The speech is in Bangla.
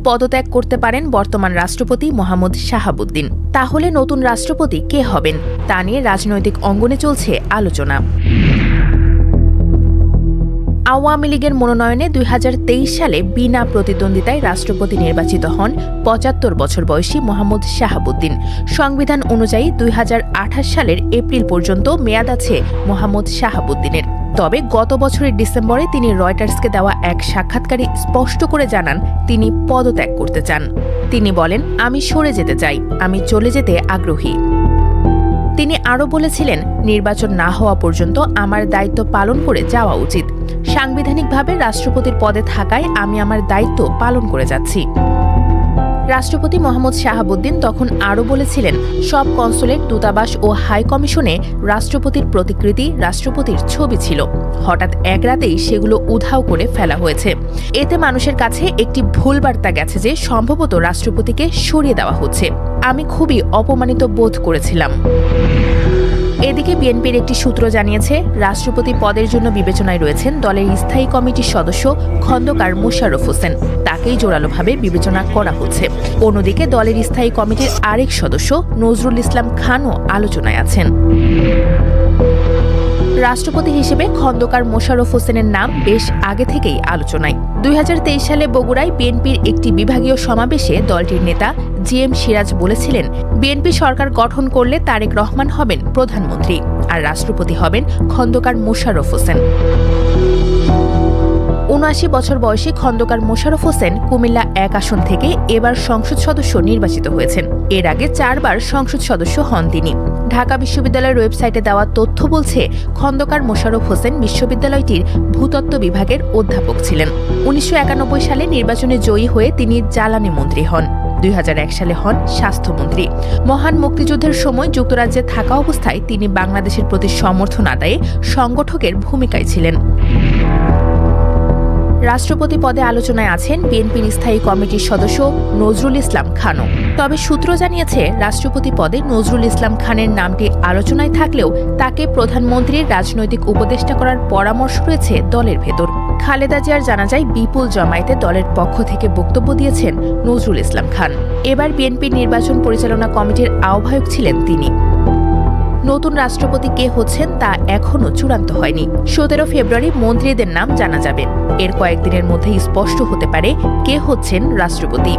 পদত্যাগ করতে পারেন বর্তমান রাষ্ট্রপতি মোহাম্মদ শাহাবুদ্দিন। তাহলে নতুন রাষ্ট্রপতি কে হবেন তা নিয়ে রাজনৈতিক অঙ্গনে চলছে আলোচনা। আওয়ামী লীগের মনোনয়নে ২০২৩ সালে বিনা প্রতিদ্বন্দ্বিতায় রাষ্ট্রপতি নির্বাচিত হন ৭৫ বছর বয়সী মোহাম্মদ শাহাবুদ্দিন। সংবিধান অনুযায়ী ২০২৮ সালের এপ্রিল পর্যন্ত মেয়াদ আছে মোহাম্মদ শাহাবুদ্দিনের। তবে গত বছরের ডিসেম্বরে তিনি রয়টার্সকে দেওয়া এক সাক্ষাৎকারে স্পষ্ট করে জানান তিনি পদত্যাগ করতে চান। তিনি বলেন, আমি সরে যেতে চাই, আমি চলে যেতে আগ্রহী। তিনি আরও বলেছিলেন, নির্বাচন না হওয়া পর্যন্ত আমার দায়িত্ব পালন করে যাওয়া উচিত। সাংবিধানিকভাবে রাষ্ট্রপতির পদে থাকায় আমি আমার দায়িত্ব পালন করে যাচ্ছি। রাষ্ট্রপতি মোহাম্মদ শাহাবুদ্দিন তখন আরও বলেছিলেন, সব কনসুলেট, দূতাবাস ও হাই কমিশনে রাষ্ট্রপতির প্রতিকৃতি, রাষ্ট্রপতির ছবি ছিল। হঠাৎ এক রাতেই সেগুলো উধাও করে ফেলা হয়েছে। এতে মানুষের কাছে একটি ভুল বার্তা গেছে যে সম্ভবত রাষ্ট্রপতিকে সরিয়ে দেওয়া হচ্ছে। আমি খুবই অপমানিত বোধ করেছিলাম। এদিকে বিএনপির একটি সূত্র জানিয়েছে, রাষ্ট্রপতি পদের জন্য বিবেচনায় রয়েছেন দলের স্থায়ী কমিটির সদস্য খন্দকার মোশাররফ হোসেন। তাকেই জোরালোভাবে বিবেচনা করা হচ্ছে। অন্যদিকে দলের স্থায়ী কমিটির আরেক সদস্য নজরুল ইসলাম খানও আলোচনায় আছেন। রাষ্ট্রপতি হিসেবে খন্দকার মোশাররফ হোসেনের নাম বেশ আগে থেকেই আলোচনায়। ২০২৩ সালে বগুড়ায় বিএনপির একটি বিভাগীয় সমাবেশে দলটির নেতা জিএম সিরাজ বলেছিলেন, বিএনপি সরকার গঠন করলে তারেক রহমান হবেন প্রধানমন্ত্রী আর রাষ্ট্রপতি হবেন খন্দকার মোশাররফ হোসেন। ৭৯ বছর বয়সী খন্দকার মোশাররফ হোসেন কুমিল্লা ১ আসন থেকে এবার সংসদ সদস্য নির্বাচিত হয়েছেন। এর আগে ৪ বার সংসদ সদস্য হন তিনি। ঢাকা বিশ্ববিদ্যালয়ের ওয়েবসাইটে দেওয়া তথ্য বলছে, খন্দকার মোশাররফ হোসেন বিশ্ববিদ্যালয়টির ভূতত্ত্ব বিভাগের অধ্যাপক ছিলেন। ১৯৯১ সালে নির্বাচনে জয়ী হয়ে তিনি জ্বালানি মন্ত্রী হন। ২০০১ সালে হন স্বাস্থ্যমন্ত্রী। মহান মুক্তিযুদ্ধের সময় যুক্তরাজ্যে থাকা অবস্থায় তিনি বাংলাদেশের প্রতি সমর্থন আদায়ে সংগঠকের ভূমিকায় ছিলেন। রাষ্ট্রপতি পদে আলোচনায় আছেন বিএনপির স্থায়ী কমিটির সদস্য নজরুল ইসলাম খানও। তবে সূত্র জানিয়েছে, রাষ্ট্রপতি পদে নজরুল ইসলাম খানের নামটি আলোচনায় থাকলেও তাকে প্রধানমন্ত্রীর রাজনৈতিক উপদেষ্টা করার পরামর্শ রয়েছে দলের ভেতর। খালেদা জিয়ার জানাজায় বিপুল জমায়েতে দলের পক্ষ থেকে বক্তব্য দিয়েছেন নজরুল ইসলাম খান। এবার বিএনপির নির্বাচন পরিচালনা কমিটির আহ্বায়ক ছিলেন তিনি। নতুন রাষ্ট্রপতি কে হচ্ছেন তা এখনও চূড়ান্ত হয়নি। ১৭ ফেব্রুয়ারি মন্ত্রীদের নাম জানা যাবে। এর কয়েকদিনের মধ্যেই স্পষ্ট হতে পারে কে হচ্ছেন রাষ্ট্রপতি।